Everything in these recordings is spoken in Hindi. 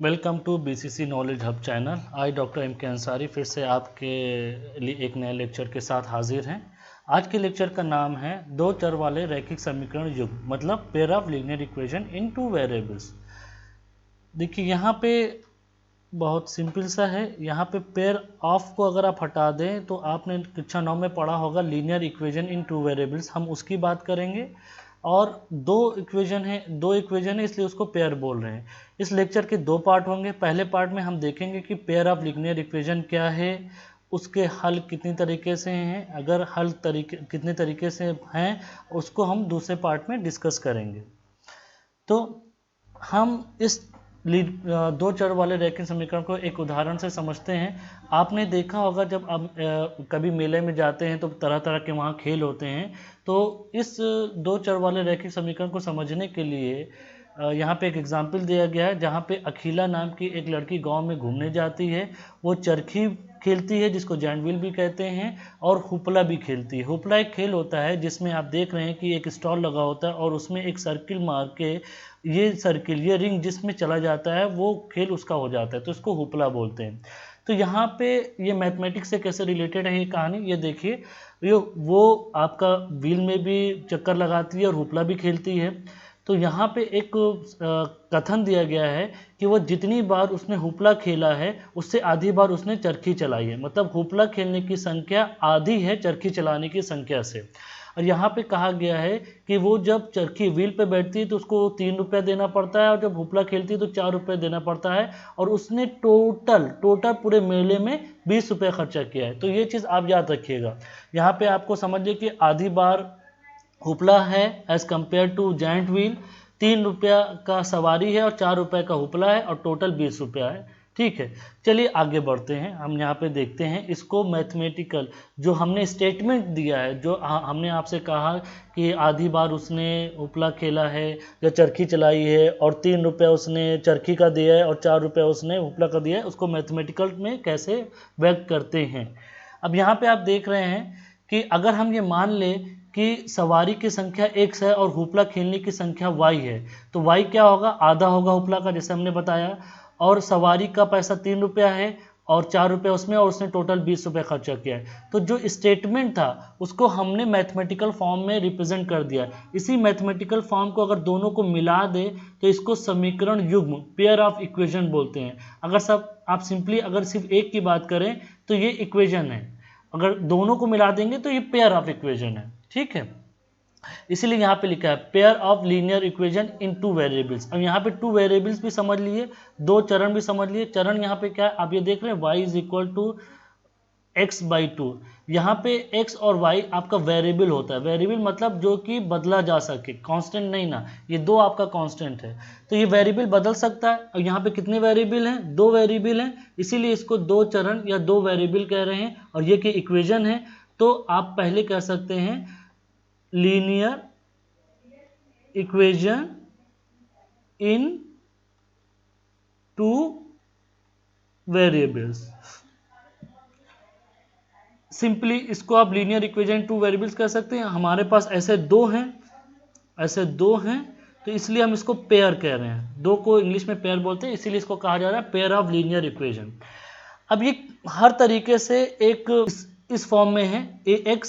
Welcome to BCC knowledge hub channel. I doctor M K Ansari फिर से आपके लिए एक नए लेक्चर के साथ हाजिर हैं। आज के लेक्चर का नाम है दो चर वाले रैखिक समीकरण युग्म, मतलब pair of linear equation in two variables. देखिए यहाँ पे बहुत सिंपल सा है। यहाँ पे पेयर ऑफ को अगर आप हटा दें तो आपने कक्षा 9 में पढ़ा होगा linear equation in two variables, हम उसकी बात करेंगे। और दो इक्वेशन है इसलिए उसको पेयर बोल रहे हैं। इस लेक्चर के दो पार्ट होंगे। पहले पार्ट में हम देखेंगे कि पेयर ऑफ लीनियर इक्वेशन क्या है, उसके हल कितनी तरीके से हैं, अगर हल कितने तरीके से हैं उसको हम दूसरे पार्ट में डिस्कस करेंगे। तो हम इस दो चर वाले रैखिक समीकरण को एक उदाहरण से समझते हैं। आपने देखा होगा जब आप कभी मेले में जाते हैं तो तरह तरह के वहाँ खेल होते हैं। तो इस दो चर वाले रैखिक समीकरण को समझने के लिए यहाँ पे एक एग्जाम्पल दिया गया है, जहाँ पे अखिला नाम की एक लड़की गांव में घूमने जाती है। वो चरखी खेलती है जिसको जॉइंट व्हील भी कहते हैं, और हुपला भी खेलती है। हुपला एक खेल होता है जिसमें आप देख रहे हैं कि एक स्टॉल लगा होता है और उसमें एक सर्किल मार के ये रिंग जिसमें चला जाता है वो खेल उसका हो जाता है, तो इसको हुपला बोलते हैं। तो यहाँ पे ये मैथमेटिक्स से कैसे रिलेटेड है ये कहानी, ये देखिए। वो आपका व्हील में भी चक्कर लगाती है और हुपला भी खेलती है। तो यहाँ पे एक कथन दिया गया है कि वो जितनी बार उसने हुपला खेला है उससे आधी बार उसने चरखी चलाई है, मतलब हुपला खेलने की संख्या आधी है चरखी चलाने की संख्या से। और यहाँ पे कहा गया है कि वो जब चरखी व्हील पे बैठती है तो उसको 3 रुपया देना पड़ता है, और जब हुपला खेलती है तो 4 रुपये देना पड़ता है, और उसने टोटल पूरे मेले में 20 रुपये खर्चा किया है। तो ये चीज़ आप याद रखिएगा। यहाँ पे आपको समझिए कि आधी बार हुपला है as compared to joint wheel, 3 रुपया का सवारी है और 4 रुपये का हुपला है, और टोटल 20 रुपया है। ठीक है, चलिए आगे बढ़ते हैं। हम यहाँ पे देखते हैं इसको मैथमेटिकल, जो हमने स्टेटमेंट दिया है, जो हमने आपसे कहा कि आधी बार उसने हुपला खेला है या चरखी चलाई है, और 3 रुपया उसने चरखी का दिया है और 4 रुपया उसने हुपला का दिया है, उसको मैथमेटिकल में कैसे व्यक्त करते हैं। अब यहाँ पे आप देख रहे हैं कि अगर हम ये मान लें कि सवारी की संख्या x है और हुपला खेलने की संख्या y है, तो y क्या होगा, आधा होगा हुपला का, जैसे हमने बताया। और सवारी का पैसा 3 रुपया है और 4 रुपये उसमें, और उसने टोटल 20 रुपये खर्चा किया है। तो जो स्टेटमेंट था उसको हमने मैथमेटिकल फॉर्म में रिप्रेजेंट कर दिया। इसी मैथमेटिकल फॉर्म को अगर दोनों को मिला दे तो इसको समीकरण युग्म, पेयर ऑफ इक्वेशन बोलते हैं। अगर आप सिंपली अगर सिर्फ एक की बात करें तो ये इक्वेशन है, अगर दोनों को मिला देंगे तो ये पेयर ऑफ इक्वेशन है। ठीक है, इसीलिए यहाँ पे लिखा है pair of linear equation in two variables. अब यहाँ पे टू वेरिएबल्स भी समझ लिए, दो चरण भी समझ लिए। चरण यहाँ पे क्या है, आप ये देख रहे हैं y is equal to x/2। यहाँ पे x और y आपका वेरिएबल होता है। वेरिएबल मतलब जो कि बदला जा सके, कांस्टेंट नहीं ना, ये दो आपका कांस्टेंट है। तो ये वेरिएबल बदल सकता है। और यहाँ पे कितने वेरिएबल हैं, दो वेरिएबल हैं, इसीलिए इसको दो चरण या दो वेरिएबल कह रहे हैं। और ये की इक्वेशन है, तो आप पहले कह सकते हैं linear equation in two variables. Simply इसको आप लीनियर इक्वेशन टू वेरिएबल्स कह सकते हैं। हमारे पास ऐसे दो हैं, तो इसलिए हम इसको पेयर कह रहे हैं। दो को इंग्लिश में पेयर बोलते हैं, इसीलिए इसको कहा जा रहा है पेयर ऑफ लीनियर इक्वेशन। अब ये हर तरीके से एक इस फॉर्म में है, ax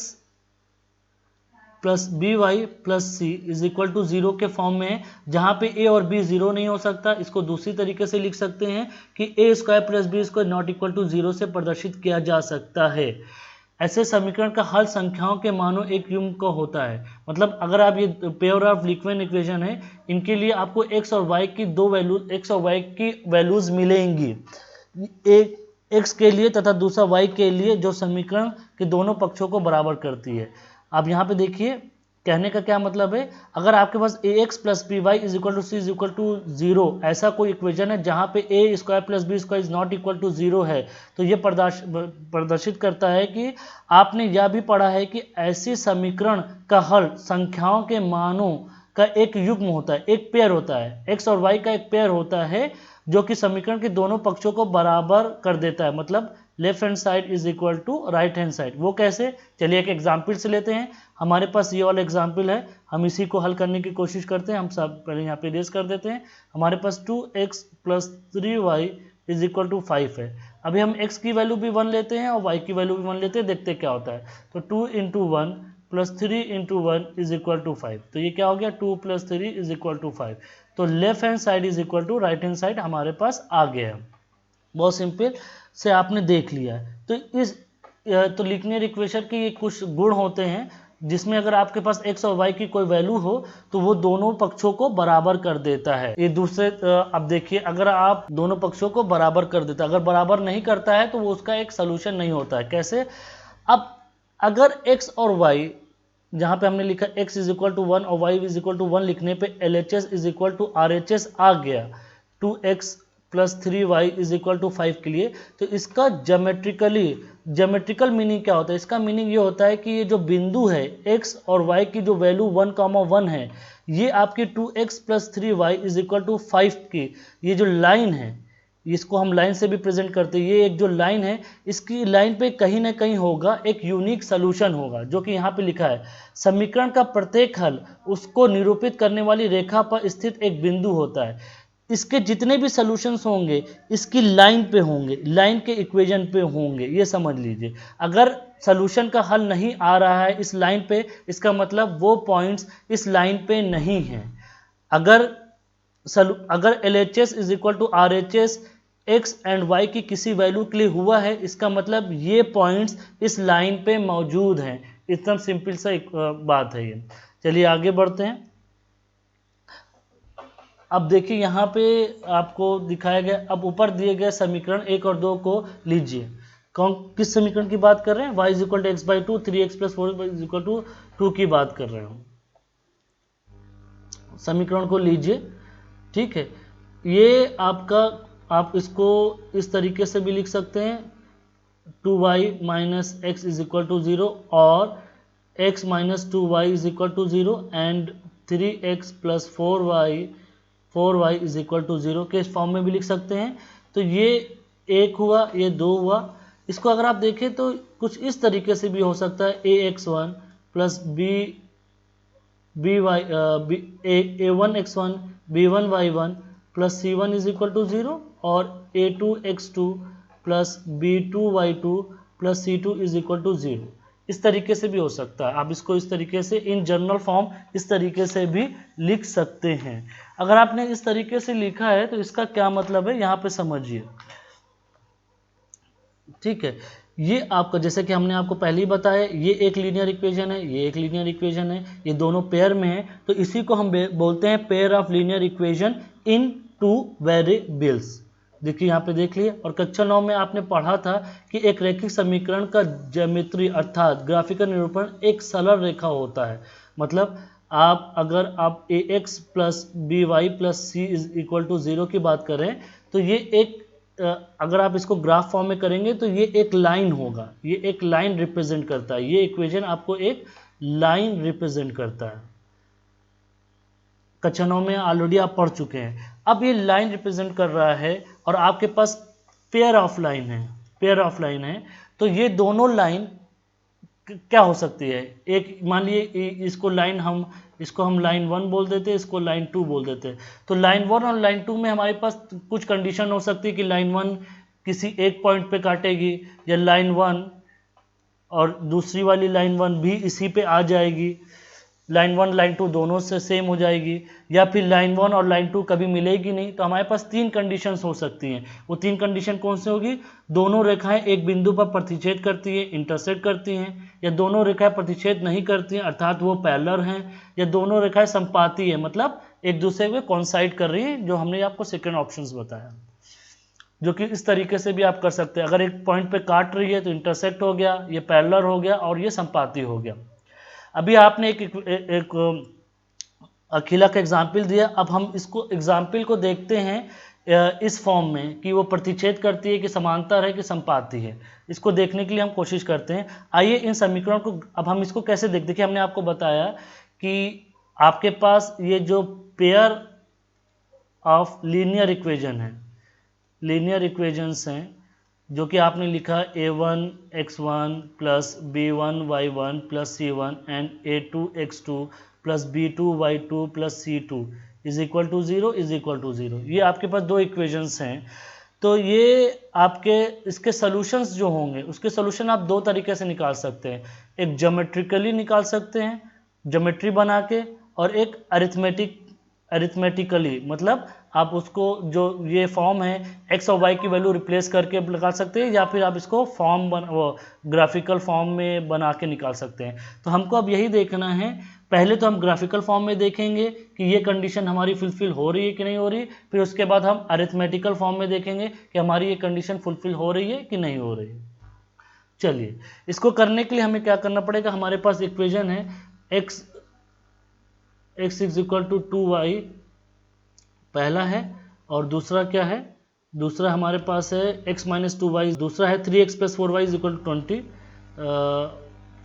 plus b y plus c is equal to 0 के फॉर्म में है, जहां पे a और b 0 नहीं हो सकता। इसको दूसरी तरीके से लिख सकते हैं कि a² plus b² not equal to 0 से प्रदर्शित किया जा सकता है। ऐसे समीकरण का हल संख्याओं के मानों एक युग्म का होता है। मतलब अगर आप ये पेयर ऑफ लीनियर इक्वेशन है, इनके लिए आपको x और y की दो वैल्यूज, x और y की वैल्यूज मिलेंगी, एक x के लिए तथा दूसरा y के लिए, जो समीकरण के दोनों पक्षों को बराबर करती है। अब यहाँ पे देखिए कहने का क्या मतलब है, अगर आपके पास ax plus b y is equal to c is equal to 0 ऐसा कोई इक्वेशन है जहाँ पे a² plus b² is not equal to 0 है, तो ये प्रदर्शित करता है कि आपने यह भी पढ़ा है कि ऐसे समीकरण का हल संख्याओं के मानों का एक युग्म होता है, एक पेयर होता है। x और y का एक पेयर होता है जो कि समीकरण के दोनों पक्षों को बराबर कर देता है, मतलब left hand side is equal to right hand side. वो कैसे, चलिए एक एग्जाम्पल से लेते हैं। हमारे पास ये वाला एग्जाम्पल है, हम इसी को हल करने की कोशिश करते हैं। हम सब पहले यहाँ पे रेस कर देते हैं। हमारे पास 2x + 3y = 5 है। अभी हम x की वैल्यू भी 1 लेते हैं और y की वैल्यू भी 1 लेते हैं, देखते हैं क्या होता है। तो 2 × 1 + 3 × 1 = 5। तो ये क्या हो गया, 2 + 3 = 5। तो left hand side = right hand side हमारे पास आ गया है। बहुत सिंपल से आपने देख लिया है। तो लीनियर इक्वेशन के ये कुछ गुण होते हैं जिसमें अगर आपके पास x और y की कोई वैल्यू हो तो वो दोनों पक्षों को बराबर कर देता है। ये दूसरे अब देखिए, अगर आप दोनों पक्षों को बराबर कर देता है, अगर बराबर नहीं करता है तो वो उसका एक सलूशन नहीं होता है। कैसे? अब अगर x और y, जहाँ पे हमने लिखा x = 1 और y = 1 लिखने पे LHS = RHS आ गया 2x + 3y = 5 के लिए, तो इसका ज्योमेट्रिकल मीनिंग क्या होता है? इसका मीनिंग ये होता है कि ये जो बिंदु है x और y की जो वैल्यू 1,1 है, ये आपकी 2x + 3y = 5 की ये जो लाइन है, इसको हम लाइन से भी प्रेजेंट करते हैं। ये एक जो लाइन है, इसकी लाइन पे कहीं ना कहीं होगा एक यूनिक सॉल्यूशन होगा, जो कि यहाँ पे लिखा है। समीकरण का प्रत्येक हल उसको निरूपित करने वाली रेखा पर स्थित एक बिंदु होता है। इसके जितने भी सॉल्यूशंस होंगे इसकी लाइन पे होंगे, लाइन के इक्वेशन पे होंगे, ये समझ लीजिए। अगर सॉल्यूशन का हल नहीं आ रहा है इस लाइन पे, इसका मतलब वो पॉइंट्स इस लाइन पे नहीं हैं। अगर LHS = RHS x and y की किसी वैल्यू के लिए हुआ है, इसका मतलब ये पॉइंट्स इस लाइन पे मौजूद हैं। एकदम सिंपल सा एक बात है ये। चलिए आगे बढ़ते हैं। अब देखिए यहाँ पे आपको दिखाया गया, अब ऊपर दिए गए समीकरण 1 और 2 को लीजिए। किस समीकरण की बात कर रहे हैं? y = x/2, 3x + 4y = 2 की बात कर रहे हैं। समीकरण को लीजिए, ठीक है। ये आपका, आप इसको इस तरीके से भी लिख सकते हैं 2y - x = 0 और x - 2y = 0 and 3x + 4y = 0 के इस फॉर्म में भी लिख सकते हैं। तो ये एक हुआ, ये 2 हुआ। इसको अगर आप देखें तो कुछ इस तरीके से भी हो सकता है ax1 + a1x1 b1y1 + c1 = 0 और a2x2 + b2y2 + c2 = 0। इस तरीके से भी हो सकता है। आप इसको इस तरीके से इन जनरल फॉर्म इस तरीके से भी लिख सकते हैं। अगर आपने इस तरीके से लिखा है तो इसका क्या मतलब है यहाँ पे समझिए, ठीक है। ये आपका, जैसे कि हमने आपको पहले ही बताया, ये एक लीनियर इक्वेशन है, ये एक लीनियर इक्वेशन है, ये दोनों पेयर में है, तो इसी को हम बोलते हैं pair of linear equation in 2 variables. देखिए यहाँ पे देख लिए। और कक्षा 9 में आपने पढ़ा था कि एक रैखिक समीकरण का ज्यामिति अर्थात ग्राफिकल निरूपण एक सरल रेखा होता है। मतलब अगर आप ax + by + c = 0 की बात करें तो ये एक, अगर आप इसको ग्राफ फॉर्म में करेंगे तो ये एक लाइन होगा, ये एक लाइन रिप्रेजेंट करता है। ये इक्वेशन आपको एक लाइन रिप्रेजेंट करता है। कक्षा 9 में ऑलरेडी आप पढ़ चुके हैं। अब ये लाइन रिप्रेजेंट कर रहा है और आपके पास पेयर ऑफ लाइन है, पेयर ऑफ लाइन है। तो ये दोनों लाइन क्या हो सकती है? एक मान लिए इसको हम लाइन 1 बोल देते हैं, इसको लाइन 2 बोल देते हैं। तो लाइन 1 और लाइन 2 में हमारे पास कुछ कंडीशन हो सकती है कि लाइन 1 किसी एक पॉइंट पे काटेगी, या लाइन 1 और दूसरी वाली लाइन 1 भी इसी पे आ जाएगी, लाइन 1 लाइन 2 दोनों से सेम हो जाएगी, या फिर लाइन 1 और लाइन 2 कभी मिलेगी नहीं। तो हमारे पास 3 कंडीशंस हो सकती हैं। वो 3 कंडीशन कौन सी होगी? दोनों रेखाएं एक बिंदु पर प्रतिच्छेद करती हैं, इंटरसेक्ट करती हैं, या दोनों रेखाएं प्रतिच्छेद नहीं करती हैं अर्थात वो पैरेलल हैं, या दोनों रेखाएं संपाती हैं मतलब एक दूसरे में कॉन्साइड कर रही हैं, जो हमने आपको सेकेंड ऑप्शंस बताया। जो कि इस तरीके से भी आप कर सकते हैं। अगर एक पॉइंट पे काट रही है तो इंटरसेक्ट हो गया, ये पैरेलल हो गया और ये संपाती हो गया। अभी आपने एक अखिला का एग्जाम्पल दिया। अब हम इसको एग्जाम्पल को देखते हैं इस फॉर्म में कि वो प्रतिच्छेद करती है कि समांतर है कि संपाती है। इसको देखने के लिए हम कोशिश करते हैं। आइए इन समीकरणों को अब हम इसको कैसे देखते हैं कि हमने आपको बताया कि आपके पास ये जो पेयर ऑफ लीनियर इक्वेशन है, लीनियर इक्वेशंस हैं, जो कि आपने लिखा a1 x1 plus b1 y1 plus c1 and a2 x2 plus b2 y2 plus c2 is equal to 0 is equal to 0। ये आपके पास दो इक्वेशंस हैं। तो ये आपके इसके सॉल्यूशंस जो होंगे उसके सॉल्यूशन आप दो तरीके से निकाल सकते हैं। एक ज्योमेट्रिकली निकाल सकते हैं, ज्योमेट्री बना के, और एक अरिथमेटिकली, मतलब आप उसको जो ये फॉर्म है x और y की वैल्यू रिप्लेस करके निकाल सकते हैं, या फिर आप इसको ग्राफिकल फॉर्म में बना के निकाल सकते हैं। तो हमको अब यही देखना है, पहले तो हम ग्राफिकल फॉर्म में देखेंगे कि ये कंडीशन हमारी फुलफिल हो रही है कि नहीं हो रही, फिर उसके बाद हम अरिथमेटिकल फॉर्म में देखेंगे कि हमारी ये कंडीशन फुलफिल हो रही है कि नहीं हो रही है। चलिए, इसको करने के लिए हमें क्या करना पड़ेगा, हमारे पास इक्वेशन है x is equal to 2y पहला है, और दूसरा क्या है, दूसरा हमारे पास है x माइनस 2y, दूसरा है 3x plus 4y is equal to 20,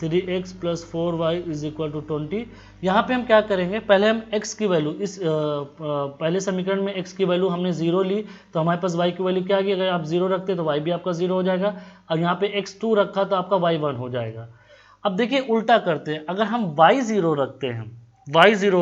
3x plus 4y is equal to 20। यहाँ पे हम क्या करेंगे, पहले हम x की वैल्यू, इस पहले समीकरण में x की वैल्यू हमने 0 ली, तो हमारे पास y की वैल्यू क्या आ गई, अगर आप 0 रखते तो y भी आपका 0 हो जाएगा, और यहाँ पे x2 रखा तो आपका y 1 हो जाएगा। अब देखिए उल्टा करते हैं, अगर हम y0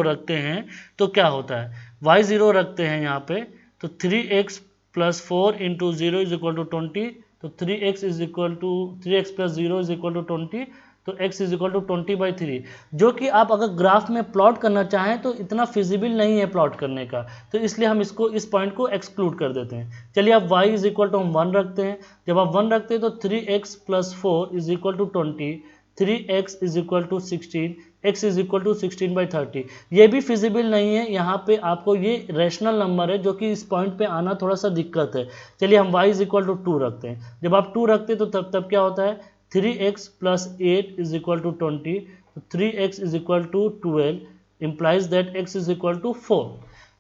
रखते हैं तो क्या होता है, y0 रखते हैं यहाँ पे तो 3x plus 4 into 0 is equal to 20, तो 3x plus 0 is equal to 20, तो x इज इक्वल टू 20/3, जो कि आप अगर ग्राफ में प्लॉट करना चाहें तो इतना फिजिबल नहीं है प्लॉट करने का, तो इसलिए हम इसको, इस पॉइंट को एक्सक्लूड कर देते हैं। चलिए अब y इज इक्वल टू हम 1 रखते हैं, जब आप 1 रखते हैं तो 3x plus 4 is equal to 20, 3x is equal to 16, x is equal to 16/30। ये भी फिजिबल नहीं है, यहाँ पे आपको ये रैशनल नंबर है जो कि इस पॉइंट पे आना थोड़ा सा दिक्कत है। चलिए हम y इज इक्वल टू 2 रखते हैं, जब आप 2 रखते हैं तो तब क्या होता है, 3x plus 8 is equal to 20, तो 3x is equal to 12 implies that x is equal to 4।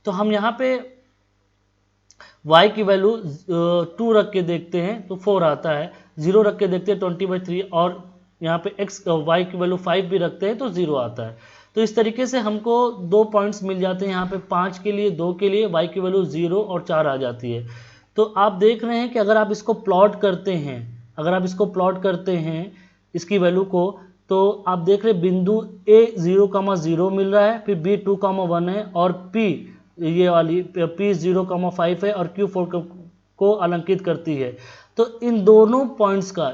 तो हम यहाँ पे y की वैल्यू 2 रख के देखते हैं तो 4 आता है, 0 रख के देखते हैं 20/3, और यहाँ पे y की वैल्यू 5 भी रखते हैं तो 0 आता है। तो इस तरीके से हमको दो पॉइंट्स मिल जाते हैं, यहाँ पे 5 के लिए, 2 के लिए y की वैल्यू 0 और 4 आ जाती है। तो आप देख रहे हैं कि अगर आप इसको प्लॉट करते हैं, इसकी वैल्यू को, तो आप देख रहे हैं बिंदु a 0,0 मिल रहा है, फिर b 2,1 है, और p ये वाली p 0,5 है, और q 4 को अलंकित करती है। तो इन दोनों पॉइंट्स का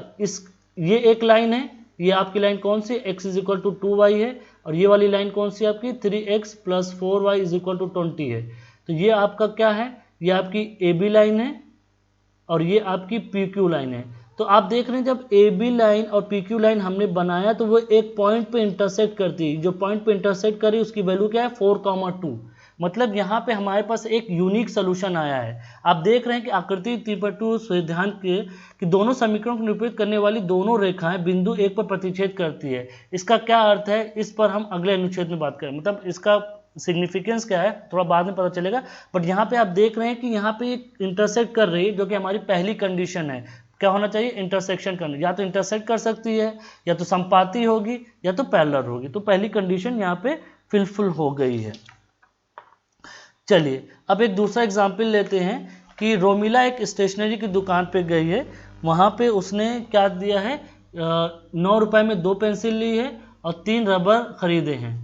ये एक लाइन है, ये आपकी लाइन कौन सी, x is equal to 2y है, और ये वाली लाइन कौन सी आपकी 3x plus 4y is equal to 20 है। तो ये आपका क्या है, ये आपकी AB लाइन है, और ये आपकी PQ लाइन है। तो आप देख रहे हैं जब AB लाइन और PQ लाइन हमने बनाया तो वो एक पॉइंट पे इंटरसेक्ट करती है, जो पॉइंट पे इंटरसेक्ट करी उसकी वैल्यू क्या है 4,2। मतलब यहाँ पे हमारे पास एक यूनिक सोल्यूशन आया है। आप देख रहे हैं कि आकृति 3.2 से ध्यान के कि दोनों समीकरणों को निरूपित करने वाली दोनों रेखाएं बिंदु 1 पर प्रतिच्छेद करती है। इसका क्या अर्थ है, इस पर हम अगले अनुच्छेद में बात करें, मतलब इसका सिग्निफिकेंस क्या है थोड़ा बाद में पता चलेगा। बट यहाँ पे आप देख रहे हैं कि यहाँ पे एक इंटरसेक्ट कर रही है, जो कि हमारी पहली कंडीशन है। क्या होना चाहिए, इंटरसेक्शन करना, या तो इंटरसेक्ट कर सकती है, या तो संपाती होगी, या तो पैरेलल होगी। तो पहली कंडीशन यहाँ पे फुलफिल हो गई है। चलिए अब एक दूसरा एग्जाम्पल लेते हैं कि रोमिला एक स्टेशनरी की दुकान पे गई है, वहाँ पे उसने क्या दिया है, 9 रुपए में 2 पेंसिल ली है और 3 रबर खरीदे हैं।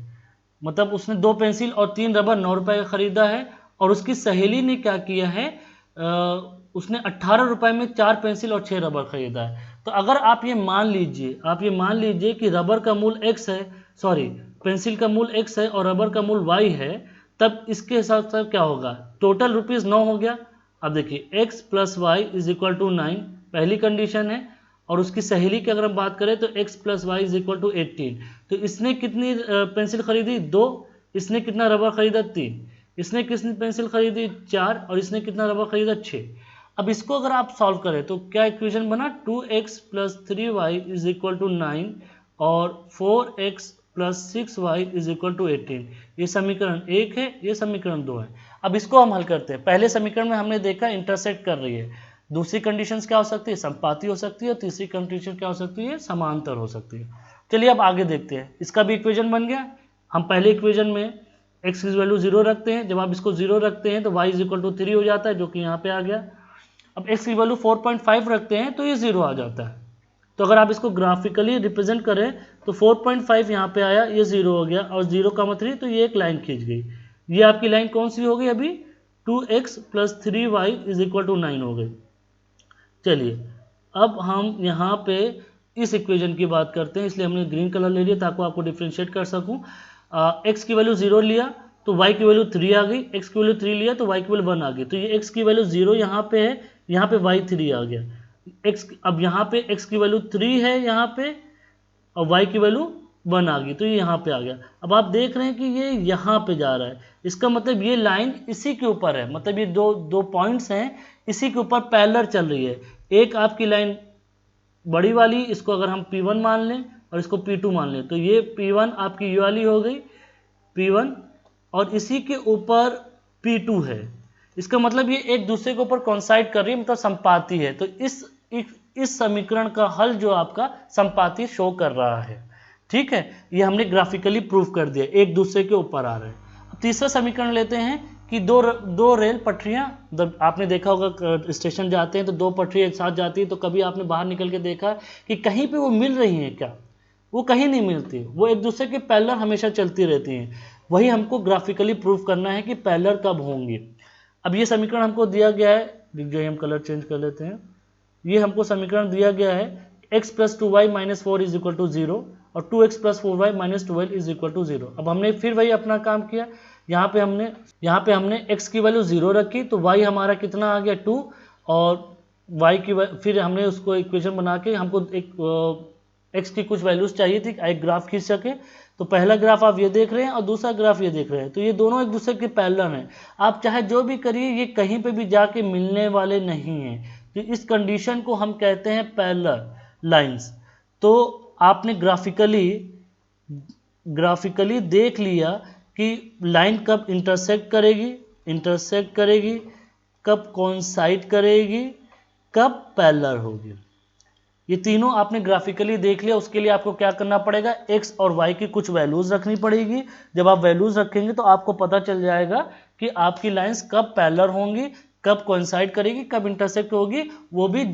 मतलब उसने 2 पेंसिल और 3 रबर 9 रुपए का खरीदा है, और उसकी सहेली ने क्या किया है, उसने 18 रुपए में 4 पेंसिल और 6 रबर खरीदा है। तो अगर आप ये मान लीजिए कि रबर का मूल x है, सॉरी पेंसिल का मूल x है और रबर का मूल y है, तब इसके हिसाब से क्या होगा, टोटल रुपीज़ 9 हो गया। अब देखिए x plus y is equal to 9 पहली कंडीशन है, और उसकी सहेली की अगर हम बात करें तो x plus y is equal to 18। तो इसने कितनी पेंसिल खरीदी, 2, इसने कितना रबर खरीदा, 3, इसने कितनी पेंसिल खरीदी, 4, और इसने कितना रबर खरीदा, 6। अब इसको अगर आप सॉल्व करें तो क्या इक्वेशन बना, 2x plus 3y is equal to 9 और 4x plus 6y is equal to 18। ये समीकरण 1 है, ये समीकरण 2 है। अब इसको हम हल करते हैं। पहले समीकरण में हमने देखा इंटरसेक्ट कर रही है, दूसरी कंडीशन क्या हो सकती है, संपाती हो सकती है, और तीसरी कंडीशन क्या हो सकती है, समांतर हो सकती है। चलिए अब आगे देखते हैं, इसका भी इक्वेशन बन गया। हम पहले इक्वेशन में x की वैल्यू 0 रखते हैं, जब आप इसको 0 रखते हैं तो y इज इक्वल टू 3 हो जाता है, जो कि यहाँ पे आ गया। अब x की वैल्यू 4.5 रखते हैं तो ये 0 आ जाता है। तो अगर आप इसको ग्राफिकली रिप्रेजेंट करें तो 4.5 यहाँ पे आया, ये 0 हो गया और 0,3, तो ये एक लाइन खींच गई। ये आपकी लाइन कौन सी हो गई अभी? 2x + 3y = 9 हो गई। चलिए अब हम यहाँ पे इस इक्वेशन की बात करते हैं, इसलिए हमने ग्रीन कलर ले लिया ताकि आपको डिफ्रेंशिएट कर सकूँ। x की वैल्यू 0 लिया तो y की वैल्यू 3 आ गई, x की वैल्यू 3 लिया तो y की वैल्यू 1 आ गई। तो ये x की वैल्यू 0 यहाँ पे है, यहाँ पे y 3 आ गया। अब यहाँ पे x की वैल्यू 3 है यहाँ पे और y की वैल्यू 1 आ गई, तो ये यहाँ पे आ गया। अब आप देख रहे हैं कि ये यहाँ पे जा रहा है, इसका मतलब ये लाइन इसी के ऊपर है, मतलब ये दो पॉइंट्स हैं इसी के ऊपर पैरेलल चल रही है। एक आपकी लाइन बड़ी वाली, इसको अगर हम P1 मान लें और इसको P2 मान लें तो ये P1 आपकी ये वाली हो गई P1 और इसी के ऊपर P2 है। इसका मतलब ये एक दूसरे के ऊपर कोइंसाइड कर रही है, मतलब संपाती है। तो इस समीकरण का हल जो आपका संपाती शो कर रहा है, ठीक है, ये हमने ग्राफिकली प्रूव कर दिया, एक दूसरे के ऊपर आ रहे हैं। तीसरा समीकरण लेते हैं कि दो रेल पटरियां, आपने देखा होगा स्टेशन जाते हैं तो दो पटरियां एक साथ जाती है, तो कभी आपने बाहर निकल के देखा कि कहीं पे वो मिल रही हैं क्या? वो कहीं नहीं मिलती, वो एक दूसरे के पैरेलल हमेशा चलती रहती हैं। वही हमको ग्राफिकली प्रूव करना है कि पैरेलल कब होंगी। अब ये समीकरण हमको दिया गया है, हम कलर चेंज कर लेते हैं। ये हमको समीकरण दिया गया है x + 2y - 4 = 0 और 2x + 4y - 12 = 0। अब हमने फिर वही अपना काम किया, यहाँ पे हमने x की वैल्यू 0 रखी तो y हमारा कितना आ गया 2 और y की फिर हमने उसको इक्वेशन बना के हमको एक x की कुछ वैल्यूज चाहिए थी, एक ग्राफ खींच सके। तो पहला ग्राफ आप ये देख रहे हैं और दूसरा ग्राफ ये देख रहे हैं, तो ये दोनों एक दूसरे के पैरेलल हैं। आप चाहे जो भी करिए ये कहीं पे भी जाके मिलने वाले नहीं हैं, तो इस कंडीशन को हम कहते हैं पैरेलल लाइंस। तो आपने ग्राफिकली देख लिया कि लाइन कब इंटरसेक्ट करेगी, कब कोइंसाइड करेगी, कब पैरेलल होगी। ये तीनों आपने ग्राफिकली देख लिया। उसके लिए आपको क्या करना पड़ेगा, x और y की कुछ वैल्यूज रखनी पड़ेगी। जब आप वैल्यूज रखेंगे तो आपको पता चल जाएगा कि आपकी लाइंस कब पैरेलल होंगी, कब कोइंसाइड करेगी, कब इंटरसेक्ट होगी, वो भी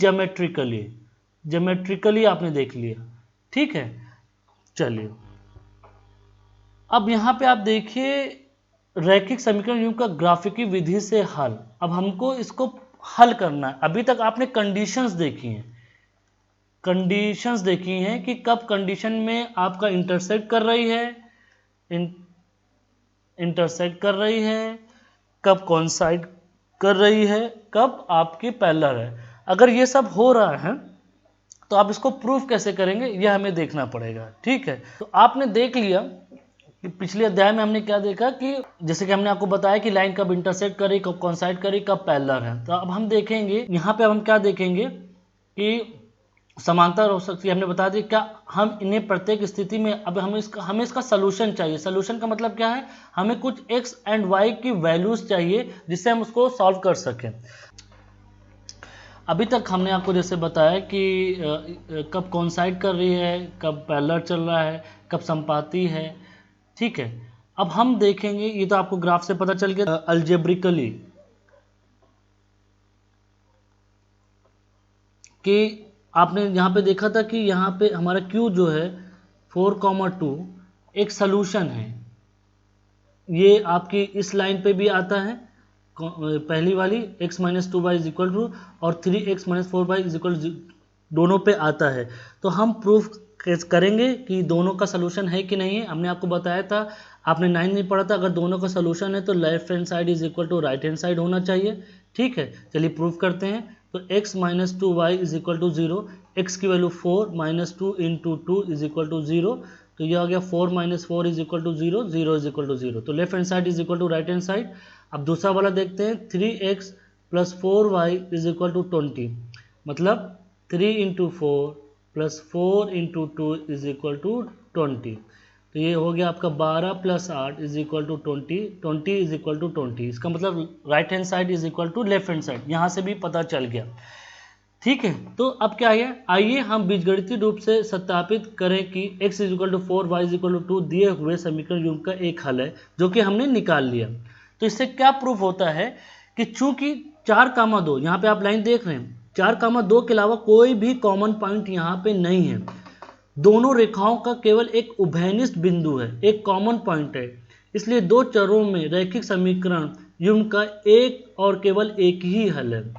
ज्योमेट्रिकली आपने देख लिया, ठीक है। चलिए अब यहाँ पे आप देखिए रैखिक समीकरण युग्म का ग्राफिकी विधि से हल। अब हमको इसको हल करना है। अभी तक आपने कंडीशंस देखी हैं कि कब कंडीशन में आपका इंटरसेक्ट कर रही है, कब कोइंसाइड कर रही है, कब आपकी पैरेलल है। अगर ये सब हो रहा है तो आप इसको प्रूफ कैसे करेंगे, यह हमें देखना पड़ेगा, ठीक है। तो आपने देख लिया कि पिछले अध्याय में हमने क्या देखा कि जैसे कि हमने आपको बताया कि लाइन कब इंटरसेक्ट करी, कब कोइंसाइड करी, कब पैरेलल है। तो अब हम देखेंगे यहाँ पे, अब हम क्या देखेंगे कि समांतर हो सकती है, हमने बता दिया। क्या हम इन्हें प्रत्येक स्थिति में, अब हमें इसका सलूशन चाहिए। सलूशन का मतलब क्या है, हमें कुछ x एंड y की वैल्यूज चाहिए जिससे हम उसको सॉल्व कर सकें। अभी तक हमने आपको जैसे बताया कि कब कोइंसाइड कर रही है, कब पैरेलल चल रहा है, कब संपाती है, ठीक है। अब हम देखेंगे, ये तो आपको ग्राफ से पता चल गया अलजेब्रिकली कि आपने यहाँ पे देखा था कि यहाँ पे हमारा Q जो है 4,2 एक सलूशन है। ये आपकी इस लाइन पे भी आता है, पहली वाली x - 2y = और 3x - 4y = दोनों पे आता है। तो हम प्रूफ करेंगे कि दोनों का सलूशन है कि नहीं है। हमने आपको बताया था, आपने 9 नहीं पढ़ा था, अगर दोनों का सलूशन है तो left hand side = right hand side होना चाहिए, ठीक है। चलिए प्रूफ करते हैं। तो x - 2y = 0, x की वैल्यू 4 - 2 × 2 = 0, तो यह आ गया 4 - 4 = 0, 0 = 0। तो left hand side = right hand side. अब दूसरा वाला देखते हैं, 3x + 4y = 20, मतलब 3 × 4 + 4 × 2 = 20। तो ये हो गया आपका 12 + 8 = 20, 20 = 20। इसका मतलब right hand side = left hand side, यहाँ से भी पता चल गया, ठीक है। तो अब क्या है, आइए हम बीजगणितीय रूप से सत्यापित करें कि x = 4 y = 2 दिए हुए समीकरण युग्म का एक हल है, जो कि हमने निकाल लिया। तो इससे क्या प्रूफ होता है कि चूंकि 4,2 यहाँ पे आप लाइन देख रहे हैं, 4,2 के अलावा कोई भी कॉमन पॉइंट यहाँ पे नहीं है। दोनों रेखाओं का केवल एक उभयनिष्ठ बिंदु है, एक कॉमन पॉइंट है। इसलिए दो चरों में रैखिक समीकरण युग्म का एक और केवल एक ही हल है।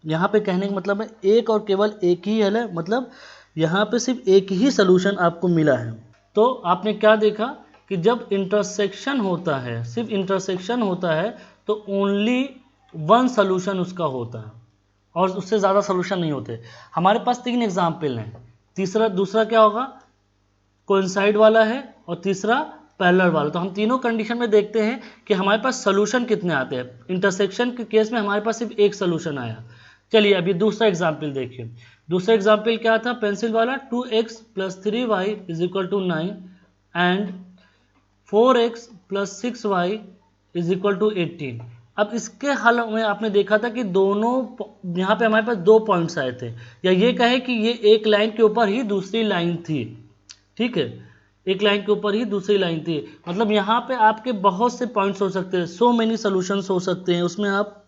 यहाँ पे कहने का मतलब है एक और केवल एक ही हल है, मतलब यहाँ पे सिर्फ एक ही सलूशन आपको मिला है। तो आपने क्या देखा कि जब इंटरसेक्शन होता है, सिर्फ इंटरसेक्शन होता है, तो ओनली वन सलूशन उसका होता है और उससे ज़्यादा सलूशन नहीं होते। हमारे पास 3 एग्जाम्पल हैं। दूसरा क्या होगा, कोइंसाइड वाला है, और तीसरा पैरेलल वाला। तो हम तीनों कंडीशन में देखते हैं कि हमारे पास सलूशन कितने आते हैं। इंटरसेक्शन के केस में हमारे पास सिर्फ एक सलूशन आया। चलिए अभी दूसरा एग्जाम्पल देखिए। दूसरा एग्जाम्पल क्या था, पेंसिल वाला, 2x + 3y = 9 and 4x + 6y = 18। अब इसके हल में आपने देखा था कि दोनों यहाँ पे हमारे पास 2 पॉइंट्स आए थे, या ये कहे कि ये एक लाइन के ऊपर ही दूसरी लाइन थी। ठीक है, एक लाइन के ऊपर ही दूसरी लाइन थी, मतलब यहाँ पे आपके बहुत से पॉइंट्स हो सकते हैं, सो मेनी सॉल्यूशंस हो सकते हैं। उसमें आप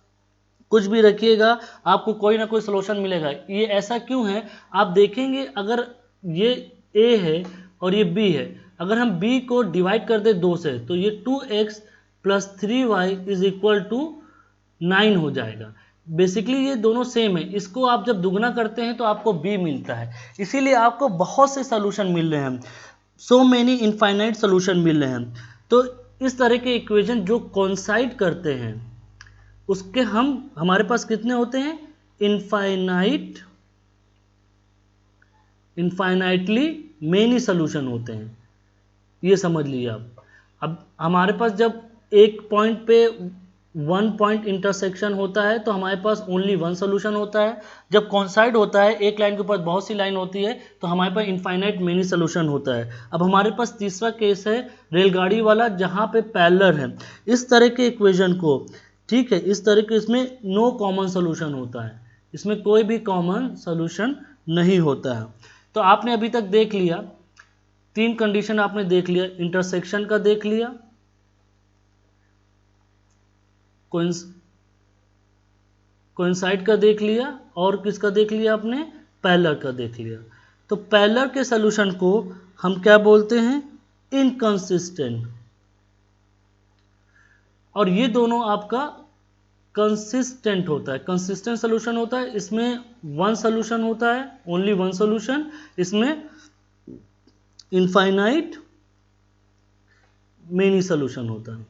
कुछ भी रखिएगा, आपको कोई ना कोई सॉल्यूशन मिलेगा। ये ऐसा क्यों है, आप देखेंगे अगर ये a है और ये b है, अगर हम b को डिवाइड कर दे 2 से, तो ये 2x + 3y = 9 हो जाएगा। बेसिकली ये दोनों सेम है। इसको आप जब दुगना करते हैं तो आपको b मिलता है, इसीलिए आपको बहुत से सॉल्यूशन मिल रहे हैं, सो मेनी इनफाइनाइट सॉल्यूशन मिल रहे हैं। तो इस तरह के इक्वेशन जो कोइंसाइड करते हैं उसके हमारे पास कितने होते हैं, इनफाइनाइटली मेनी सॉल्यूशन होते हैं, ये समझ लीजिए आप। अब हमारे पास जब एक पॉइंट पे 1 पॉइंट इंटरसेक्शन होता है तो हमारे पास ओनली 1 सॉल्यूशन होता है। जब कोइंसाइड होता है, एक लाइन के ऊपर बहुत सी लाइन होती है, तो हमारे पास इनफाइनाइट मेनी सॉल्यूशन होता है। अब हमारे पास तीसरा केस है रेलगाड़ी वाला, जहाँ पे पैरेलल है। इस तरह के इक्वेशन को, ठीक है, इस तरह के इसमें नो कॉमन सॉल्यूशन होता है, इसमें कोई भी कॉमन सॉल्यूशन नहीं होता है। तो आपने अभी तक देख लिया 3 कंडीशन आपने देख लिया, इंटरसेक्शन का देख लिया, कोइंसाइड का देख लिया, और किसका देख लिया आपने, पैरेलल का देख लिया। तो पैरेलल के सॉल्यूशन को हम क्या बोलते हैं, इनकंसिस्टेंट, और ये दोनों आपका कंसिस्टेंट होता है, कंसिस्टेंट सॉल्यूशन होता है। इसमें 1 सॉल्यूशन होता है, ओनली 1 सॉल्यूशन। इसमें इनफाइनाइट मेनी सॉल्यूशन होता है।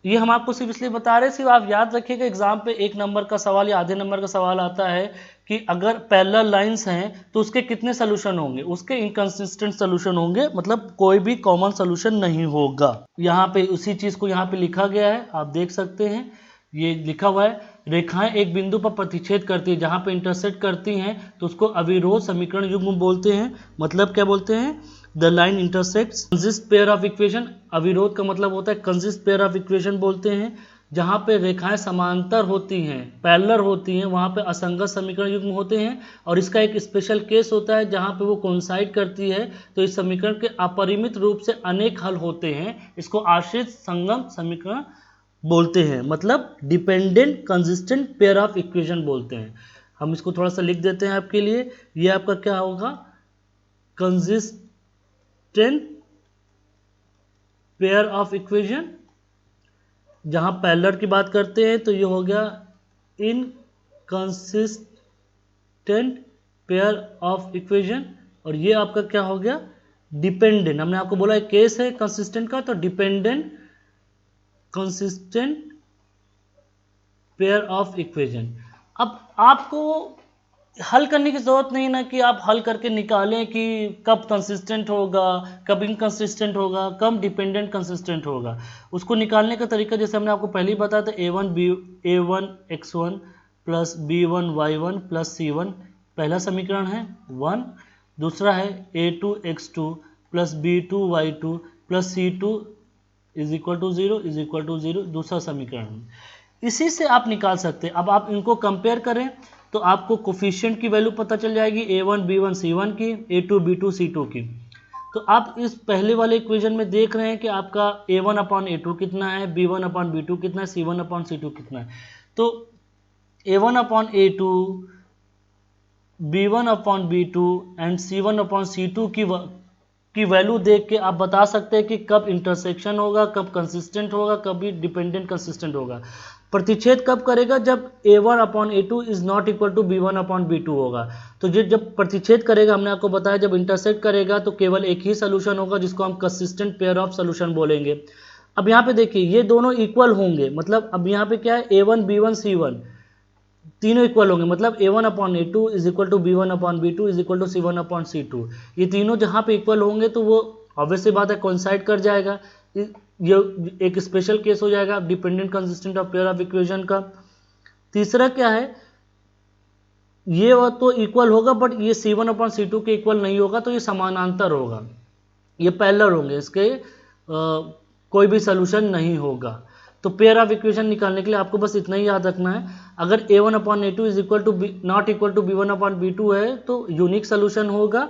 ये हम आपको सिर्फ इसलिए बता रहे हैं, सिर्फ आप याद रखिएगा, एग्जाम पे 1 नंबर का सवाल या आधे नंबर का सवाल आता है कि अगर पैरेलल लाइंस हैं तो उसके कितने सॉल्यूशन होंगे, उसके इनकंसिस्टेंट सॉल्यूशन होंगे, मतलब कोई भी कॉमन सॉल्यूशन नहीं होगा। यहाँ पे उसी चीज को यहाँ पे लिखा गया है, आप देख सकते हैं, ये लिखा हुआ है, रेखाएं एक बिंदु पर प्रतिच्छेद करती है, जहाँ पे इंटरसेक्ट करती हैं तो उसको अविरोध समीकरण युग्म बोलते हैं। मतलब क्या बोलते हैं, the line intersects consist pair of equation. अविरोध का मतलब होता है कंसिस्ट पेयर ऑफ इक्वेशन बोलते हैं। जहाँ पे रेखाएं समांतर होती हैं, पैरेलल होती हैं, वहाँ पे असंगत समीकरण युग्म होते हैं। और इसका एक स्पेशल केस होता है जहाँ पे वो कोइंसाइड करती है, तो इस समीकरण के अपरिमित रूप से अनेक हल होते हैं। इसको आश्रित संगम समीकरण बोलते हैं, मतलब dependent consistent pair of equation बोलते हैं। हम इसको थोड़ा सा लिख देते हैं आपके लिए। ये आपका क्या होगा, कंसिस्टेंट पेयर ऑफ इक्वेशन। जहां पैरेलल की बात करते हैं तो ये हो गया इनकंसिस्टेंट पेयर ऑफ इक्वेशन, और ये आपका क्या हो गया, डिपेंडेंट। हमने आपको बोला एक केस है कंसिस्टेंट का, तो dependent consistent pair of equation. अब आपको हल करने की जरूरत नहीं ना कि आप हल करके निकालें कि कब कंसिस्टेंट होगा, कब इनकंसिस्टेंट होगा, कब डिपेंडेंट कंसिस्टेंट होगा। उसको निकालने का तरीका जैसे हमने आपको पहले ही बताया था, a1x1 + b1y1 + c1 पहला समीकरण है 1। दूसरा है a2x2 + b2y2 + c2 = 0 दूसरा समीकरण। इसी से आप निकाल सकते हैं। अब आप इनको कंपेयर करें तो आपको कोफिशिएंट की वैल्यू पता चल जाएगी, a1 b1 c1 की, a2 b2 c2 की। तो आप इस पहले वाले इक्वेशन में देख रहे हैं कि आपका a1/a2 कितना है, b1/b2 कितना है, c1/c2 कितना है। तो A1/A2, B1/B2 एंड C1/C2 की वैल्यू देख के आप बता सकते हैं कि कब इंटरसेक्शन होगा, कब कंसिस्टेंट होगा, कब भी डिपेंडेंट कंसिस्टेंट होगा। प्रतिच्छेद कब करेगा? जब A1/A2 is not equal to B1/B2 होगा। तो जब प्रतिच्छेद करेगा, हमने आपको बताया जब इंटरसेक्ट करेगा तो केवल एक ही सोल्यूशन होगा जिसको हम कंसिस्टेंट पेयर ऑफ सोल्यूशन बोलेंगे। अब यहाँ पे देखिए ये दोनों इक्वल होंगे, मतलब अब यहाँ पे क्या है, A1 B1 C1 तीनों इक्वल होंगे, मतलब A1/A2 is equal to B1/B2 is equal to C1/C2। ये तीनों जहाँ पे इक्वल होंगे तो वो ऑब्वियस सी बात है कोइंसाइड कर जाएगा। ये एक स्पेशल केस हो जाएगा dependent consistent of pair of equation का। तीसरा क्या है, ये वो तो इक्वल होगा बट ये C1/C2 के इक्वल नहीं होगा, तो ये समानांतर होगा, ये पैरेलल होंगे, इसके कोई भी सोल्यूशन नहीं होगा। तो पेयर ऑफ इक्वेशन निकालने के लिए आपको बस इतना ही याद रखना है, अगर A1/A2 is equal to not equal to B1/B2 है तो यूनिक सोल्यूशन होगा,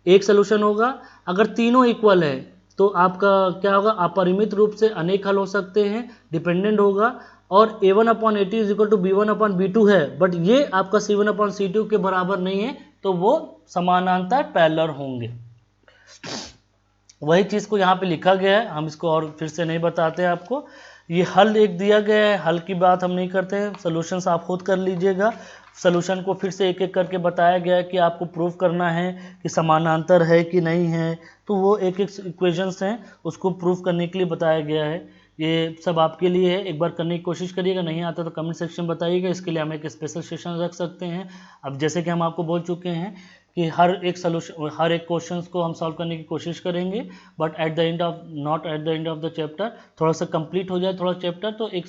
एक सोल्यूशन होगा। अगर तीनों इक्वल है तो आपका क्या होगा, अपरिमित रूप से अनेक हल हो सकते हैं, डिपेंडेंट होगा। और A1/A2 is equal to B1/B2 है बट ये आपका C1/C2 के बराबर नहीं है, तो वो समानांतर पैरेलल होंगे। वही चीज़ को यहाँ पे लिखा गया है, हम इसको और फिर से नहीं बताते आपको। ये हल एक दिया गया है, हल की बात हम नहीं करते हैं, सोल्यूशंस आप खुद कर लीजिएगा। सोल्यूशन को फिर से एक एक करके बताया गया है कि आपको प्रूव करना है कि समानांतर है कि नहीं है, तो वो एक एक इक्वेशंस हैं उसको प्रूव करने के लिए बताया गया है। ये सब आपके लिए है, एक बार करने की कोशिश करिएगा, नहीं आता तो कमेंट सेक्शन में बताइएगा, इसके लिए हम एक स्पेशल सेशन रख सकते हैं। अब जैसे कि हम आपको बोल चुके हैं कि हर एक क्वेश्चंस को हम सॉल्व करने की कोशिश करेंगे, but not at the end of the chapter, थोड़ा सा कंप्लीट हो जाए थोड़ा चैप्टर तो एक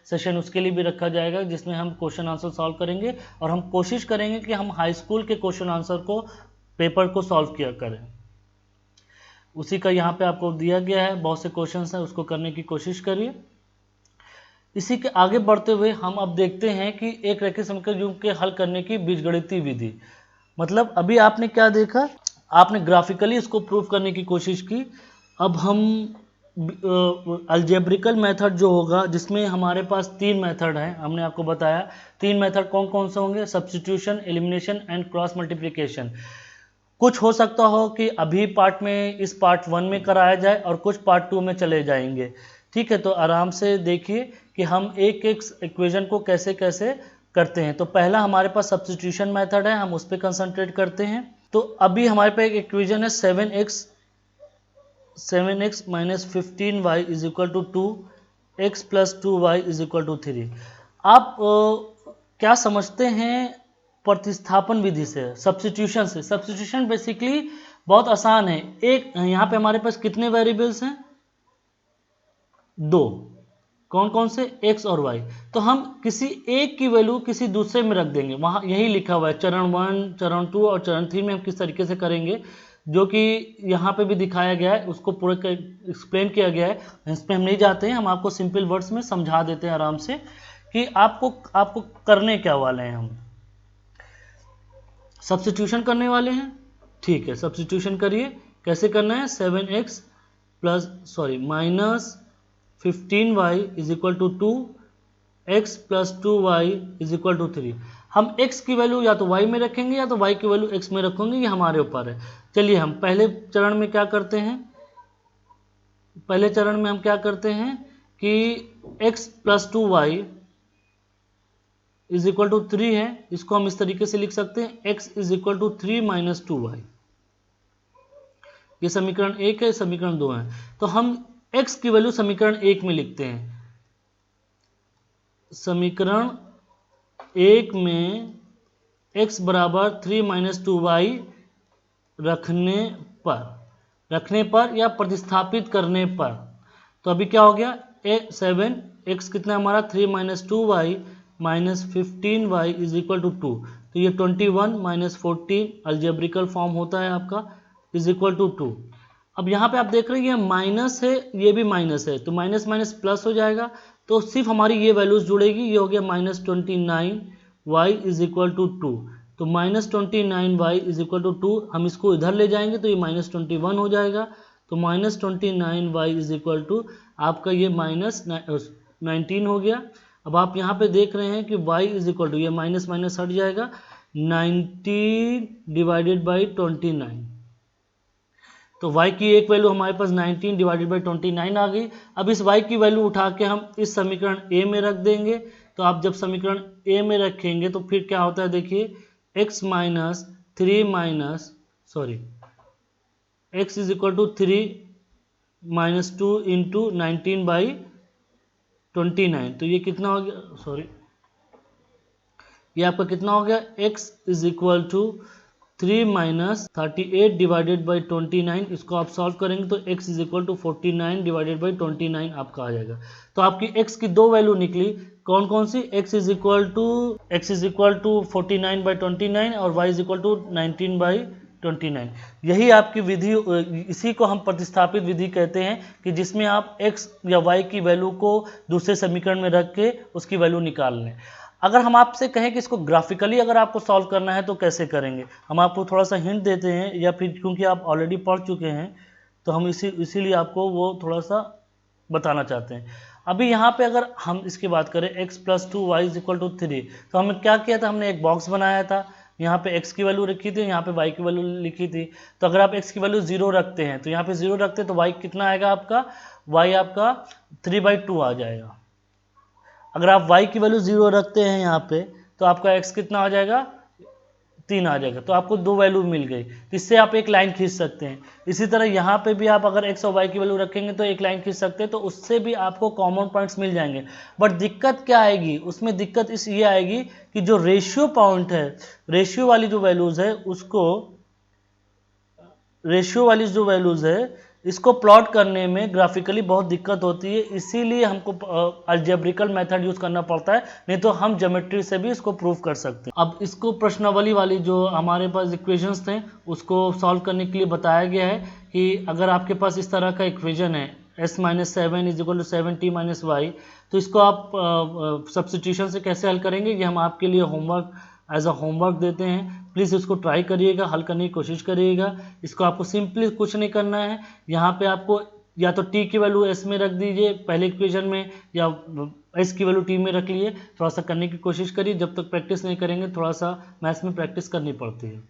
सेशन उसके लिए भी रखा जाएगा जिसमें हम क्वेश्चन आंसर सॉल्व करेंगे, और हम कोशिश करेंगे कि हम हाई स्कूल के क्वेश्चन आंसर को पेपर को सॉल्व किया करें। उसी का यहाँ पे आपको दिया गया है, बहुत से क्वेश्चन हैं उसको करने की कोशिश करिए। इसी के आगे बढ़ते हुए हम अब देखते हैं कि एक रेखीय समीकरण युग्म के हल करने की बीजगणितीय विधि। मतलब अभी आपने क्या देखा, आपने ग्राफिकली इसको प्रूव करने की कोशिश की। अब हम अलजेब्रिकल मेथड जो होगा, जिसमें हमारे पास 3 मेथड हैं, हमने आपको बताया 3 मेथड कौन कौन से होंगे, substitution, elimination and cross multiplication. कुछ हो सकता हो कि अभी पार्ट में इस पार्ट 1 में कराया जाए और कुछ पार्ट 2 में चले जाएंगे, ठीक है। तो आराम से देखिए कि हम एक एक इक्वेशन को कैसे कैसे करते हैं। तो पहला हमारे पास सब्स्टिट्यूशन मेथड है, हम उस पर कंसंट्रेट करते हैं। तो अभी हमारे पास एक इक्वेशन है 7x minus 15y is equal to 2x plus 2y is equal to 3। आप क्या समझते हैं प्रतिस्थापन विधि से, सब्स्टिट्यूशन से? सब्स्टिट्यूशन बेसिकली बहुत आसान है। एक यहाँ पे हमारे पास कितने वेरिएबल्स हैं, 2, कौन कौन से, x और y। तो हम किसी एक की वैल्यू किसी दूसरे में रख देंगे, वहाँ यही लिखा हुआ है चरण 1, चरण 2 और चरण 3 में हम किस तरीके से करेंगे, जो कि यहाँ पे भी दिखाया गया है, उसको पूरा एक्सप्लेन किया गया है। इस पर हम नहीं जाते हैं, हम आपको सिंपल वर्ड्स में समझा देते हैं आराम से कि आपको करने क्या वाले हैं। हम सब्स्टिट्यूशन करने वाले हैं, ठीक है। सब्स्टिट्यूशन करिए, कैसे करना है, 7x minus 15y is equal to 2x plus 2y is equal to 3। हम x की वैल्यू या तो y में रखेंगे या तो y की वैल्यू x में रखेंगे, ये हमारे ऊपर है। चलिए हम पहले चरण में क्या करते हैं, पहले चरण में हम क्या करते हैं कि x plus 2y is equal to 3 है, इसको हम इस तरीके से लिख सकते हैं x is equal to 3 minus 2y। ये समीकरण 1 है, समीकरण 2 है। तो हम x की वैल्यू समीकरण 1 में लिखते हैं। समीकरण 1 में x बराबर 3 माइनस 2y रखने पर या प्रतिस्थापित करने पर, तो अभी क्या हो गया, 7x कितना हमारा 3 minus 2y minus 15y is equal to 2। तो ये 21 माइनस 14 अलजेब्रिकल फॉर्म होता है आपका, इज इक्वल टू 2। अब यहाँ पे आप देख रहे हैं ये माइनस है, ये भी माइनस है, तो माइनस माइनस प्लस हो जाएगा, तो सिर्फ हमारी ये वैल्यूज जुड़ेगी। ये हो गया minus 29y is equal to 2। तो minus 29y is equal to 2, हम इसको इधर ले जाएंगे तो ये माइनस 21 हो जाएगा। तो minus 29y is equal to आपका ये माइनस 19 हो गया। अब आप यहाँ पे देख रहे हैं कि y इज इक्वल टू, ये माइनस माइनस हट जाएगा, 19 डिवाइडेड बाई 29। तो y की एक वैल्यू हमारे पास 19 डिवाइडेड बाई 29 आ गई। अब इस y की वैल्यू उठा के हम इस समीकरण a में रख देंगे। तो आप जब समीकरण a में रखेंगे तो फिर क्या होता है, देखिए x minus 3 minus x is equal to 3 minus 2 into 19 by 29। तो ये कितना हो गया, ये आपका कितना हो गया, x is equal to 3 minus 38 divided by 29। इसको आप सॉल्व करेंगे तो x is equal to 49 divided by 29 आपका आ जाएगा। तो आपकी x की दो वैल्यू निकली, कौन कौन सी, x is equal to 49 by 29 और y is equal to 19 by 29। यही आपकी विधि, इसी को हम प्रतिस्थापित विधि कहते हैं कि जिसमें आप x या y की वैल्यू को दूसरे समीकरण में रख के उसकी वैल्यू निकाल लें। अगर हम आपसे कहें कि इसको ग्राफिकली अगर आपको सॉल्व करना है तो कैसे करेंगे, हम आपको थोड़ा सा हिंट देते हैं, या फिर क्योंकि आप ऑलरेडी पढ़ चुके हैं तो हम इसीलिए आपको वो थोड़ा सा बताना चाहते हैं। अभी यहाँ पे अगर हम इसकी बात करें x plus 2 y is equal to 3, तो हमने क्या किया था, हमने एक बॉक्स बनाया था, यहाँ पे x की वैल्यू रखी थी, यहाँ पे y की वैल्यू लिखी थी। तो अगर आप x की वैल्यू 0 रखते हैं तो यहाँ पे 0 रखते हैं तो y कितना आएगा आपका, y आपका 3/2 आ जाएगा। अगर आप y की वैल्यू 0 रखते हैं यहाँ पे तो आपका x कितना आ जाएगा, 3 आ जाएगा। तो आपको दो वैल्यू मिल गई, इससे आप एक लाइन खींच सकते हैं। इसी तरह यहाँ पे भी आप अगर x और y की वैल्यू रखेंगे तो एक लाइन खींच सकते हैं, तो उससे भी आपको कॉमन पॉइंट्स मिल जाएंगे। बट दिक्कत क्या आएगी उसमें, दिक्कत ये आएगी कि जो रेशियो पॉइंट है, रेशियो वाली जो वैल्यूज है इसको प्लॉट करने में ग्राफिकली बहुत दिक्कत होती है, इसीलिए हमको अलजेब्रिकल मेथड यूज करना पड़ता है, नहीं तो हम ज्योमेट्री से भी इसको प्रूव कर सकते हैं। अब इसको प्रश्नावली वाली जो हमारे पास इक्वेशंस थे उसको सॉल्व करने के लिए बताया गया है कि अगर आपके पास इस तरह का इक्वेशन है s minus 7 is equal to 7t minus y, तो इसको आप सब्स्टिट्यूशन से कैसे हल करेंगे, ये हम आपके लिए होमवर्क एज अ होमवर्क देते हैं। प्लीज़ इसको ट्राई करिएगा, हल करने की कोशिश करिएगा। इसको आपको सिंपली कुछ नहीं करना है, यहाँ पे आपको या तो t की वैल्यू s में रख दीजिए पहले इक्वेशन में, या s की वैल्यू t में रख लिए। थोड़ा सा करने की कोशिश करिए, जब तक प्रैक्टिस नहीं करेंगे थोड़ा सा मैथ्स में प्रैक्टिस करनी पड़ती है।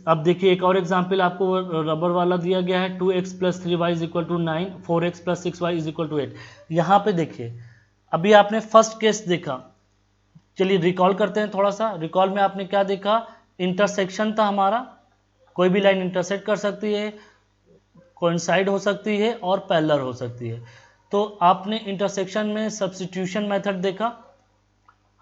अब देखिए एक और एग्जाम्पल आपको रबर वाला दिया गया है, 2x plus 3y is equal to 9, 4x plus 6y is equal to 8। यहाँ पे देखिए अभी आपने फर्स्ट केस देखा, चलिए रिकॉल करते हैं थोड़ा सा। रिकॉल में आपने क्या देखा, इंटरसेक्शन था हमारा, कोई भी लाइन इंटरसेक्ट कर सकती है, कोइंसाइड हो सकती है और पैरेलल हो सकती है। तो आपने इंटरसेक्शन में सब्स्टिट्यूशन मेथड देखा,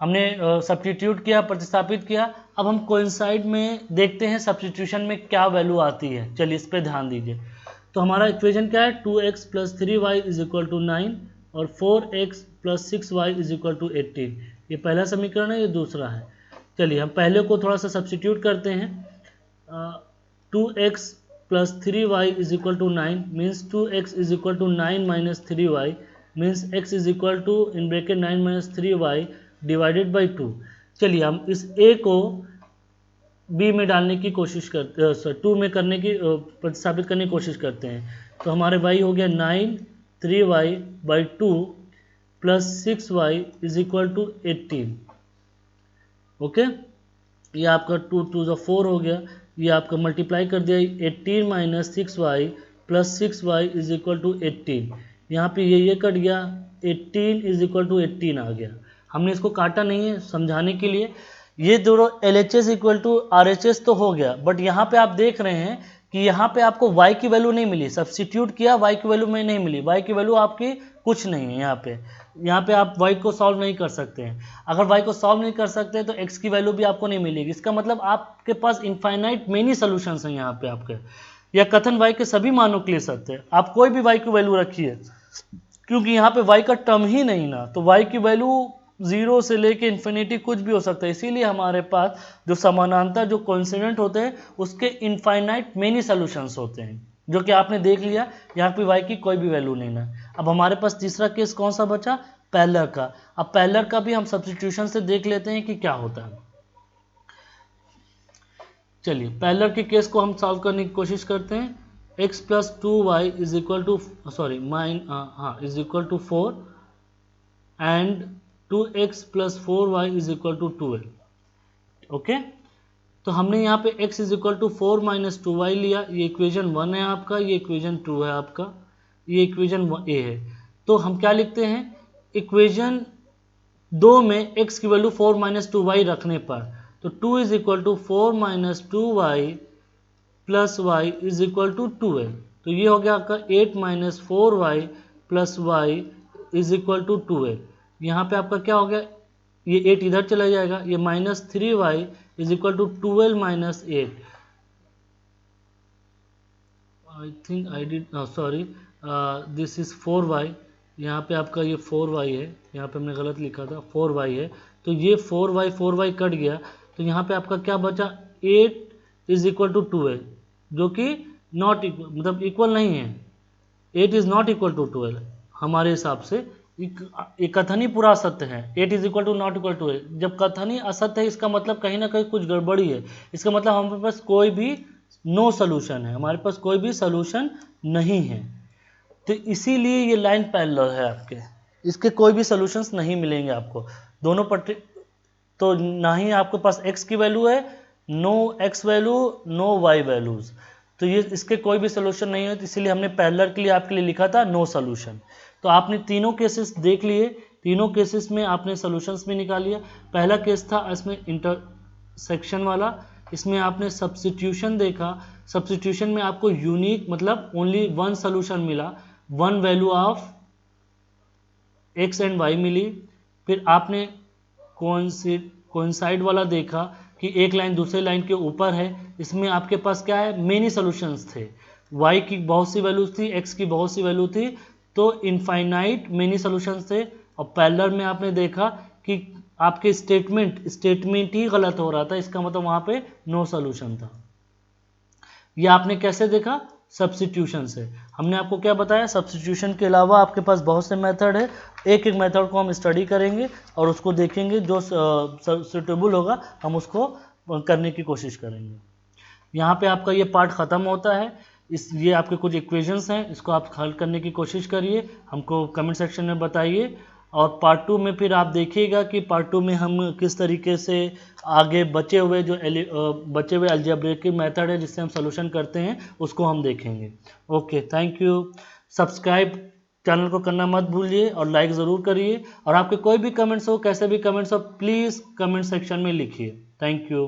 हमने सब्स्टिट्यूट किया, प्रतिस्थापित किया। अब हम कोइंसाइड में देखते हैं सब्स्टिट्यूशन में क्या वैल्यू आती है, चलिए इस पर ध्यान दीजिए। तो हमारा इक्वेशन क्या है, 2x plus 3y is equal to 9 और 4x plus 6y is equal to 18। ये पहला समीकरण है, ये दूसरा है। चलिए हम पहले को थोड़ा सा सब्स्टिट्यूट करते हैं। 2x plus 3y is equal to 9 means 2x is equal to 9 minus 3y means x is equal to in bracket 9 minus 3y divided by 2। चलिए हम इस a को b में डालने की कोशिश करते हैं, 2 में करने की प्रतिस्थापित करने की कोशिश करते हैं। तो हमारे y हो गया 9 3y by 2 plus 6y is equal to 18। Okay, ये आपका 2 2 4 हो गया, ये आपका मल्टीप्लाई कर दिया 18 minus 6y plus 6y is equal to 18। यहाँ पे ये कट गया, 18 इज इक्वल टू 18 आ गया। हमने इसको काटा नहीं है समझाने के लिए। ये दोनों LHS इक्वल टू RHS तो हो गया, बट यहाँ पे आप देख रहे हैं कि यहाँ पे आपको y की वैल्यू नहीं मिली, सब्स्टिट्यूट किया y की वैल्यू में नहीं मिली, y की वैल्यू आपकी कुछ नहीं है। यहाँ पे आप y को सॉल्व नहीं कर सकते हैं। अगर y को सॉल्व नहीं कर सकते तो x की वैल्यू भी आपको नहीं मिलेगी। इसका मतलब आपके पास इनफाइनाइट मेनी सोल्यूशंस हैं यहाँ पे आपके, या कथन y के सभी मानों के लिए सत्य है। आप कोई भी y की वैल्यू रखिए, क्योंकि यहाँ पे y का टर्म ही नहीं ना, तो y की वैल्यू 0 से लेके इन्फिनिटी कुछ भी हो सकता है। इसीलिए हमारे पास जो समानांतर जो कोइंसिडेंट होते हैं उसके इनफाइनाइट मेनी सॉल्यूशंस होते हैं, जो कि आपने देख लिया। यहाँ पे y की कोई भी वैल्यू नहीं ना। अब हमारे पास तीसरा केस कौन सा बचा, पैरेलल का। अब पैरेलल का भी हम सब्स्टिट्यूशन से देख लेते हैं कि क्या होता है। चलिए पैरेलल के केस को हम सॉल्व करने की कोशिश करते हैं। x plus 2y is equal to is equal to 4 and 2x plus 4y is equal to 12। Okay, तो हमने यहाँ पे x is equal to 4 minus 2y लिया, ये इक्वेशन 1 है आपका, ये इक्वेशन 2 है आपका, ये इक्वेशन ए है। तो हम क्या लिखते हैं, इक्वेशन 2 में x की वैल्यू 4 माइनस 2y रखने पर, तो 2 is equal to 4 minus 2y plus y is equal to 12। तो ये हो गया आपका 8 minus 4y plus y is equal to 12। यहाँ पे आपका क्या हो गया, ये 8 इधर चला जाएगा, ये minus 3y is equal to 12 minus 8। I think I did sorry, this is 4y, यहाँ पे आपका ये 4y है, यहाँ पे हमने गलत लिखा था 4y है, तो ये 4y कट गया, तो यहाँ पे आपका क्या बचा 8 इज इक्वल टू 12, जो कि नॉट इक्वल, मतलब इक्वल नहीं है, 8 इज नॉट इक्वल टू 12 हमारे हिसाब से। एक कथन ही पूरा असत्य है, 8 is equal to not equal to 8। जब कथन ही असत्य है इसका मतलब कहीं ना कहीं कुछ गड़बड़ी है, इसका मतलब हमारे पास कोई भी नो सोल्यूशन है, हमारे पास कोई भी सोल्यूशन नहीं है। तो इसीलिए ये लाइन पैरेलल है आपके, इसके कोई भी सोल्यूशंस नहीं मिलेंगे आपको दोनों पट्टी। तो ना ही आपके पास x की वैल्यू है, no x value, no y values, तो ये इसके कोई भी सोल्यूशन नहीं है, तो इसीलिए हमने पैरेलल के लिए आपके लिए लिखा था नो सोल्यूशन। तो आपने तीनों केसेस देख लिए, तीनों केसेस में आपने सोल्यूशंस भी निकाल लिया। पहला केस था इसमें इंटरसेक्शन वाला, इसमें आपने सब्स्टिट्यूशन देखा, सब्स्टिट्यूशन में आपको यूनिक मतलब ओनली वन सोल्यूशन मिला, one value of x and y मिली। फिर आपने कोइंसाइड वाला देखा कि एक लाइन दूसरे लाइन के ऊपर है, इसमें आपके पास क्या है, मेनी सॉल्यूशंस थे, y की बहुत सी वैल्यूज थी, x की बहुत सी वैल्यू थी, तो इनफाइनाइट मेनी सॉल्यूशंस थे। और पैरेलल में आपने देखा कि आपके स्टेटमेंट ही गलत हो रहा था, इसका मतलब वहां पे नो सॉल्यूशन था। ये आपने कैसे देखा, सब्स्टिट्यूशन से। हमने आपको क्या बताया, सब्स्टिट्यूशन के अलावा आपके पास बहुत से मेथड है, एक एक मेथड को हम स्टडी करेंगे और उसको देखेंगे, जो सुटेबल होगा हम उसको करने की कोशिश करेंगे। यहाँ पे आपका ये पार्ट ख़त्म होता है। ये आपके कुछ इक्वेशंस हैं, इसको आप हल करने की कोशिश करिए, हमको कमेंट सेक्शन में बताइए। और पार्ट 2 में फिर आप देखिएगा कि पार्ट 2 में हम किस तरीके से आगे बचे हुए अलजेब्रिक मेथड है जिससे हम सोल्यूशन करते हैं, उसको हम देखेंगे। Okay, thank you. Subscribe channel को करना मत भूलिए और लाइक ज़रूर करिए। और आपके कोई भी कमेंट्स हो, कैसे भी कमेंट्स हो, प्लीज़ कमेंट सेक्शन में लिखिए। Thank you.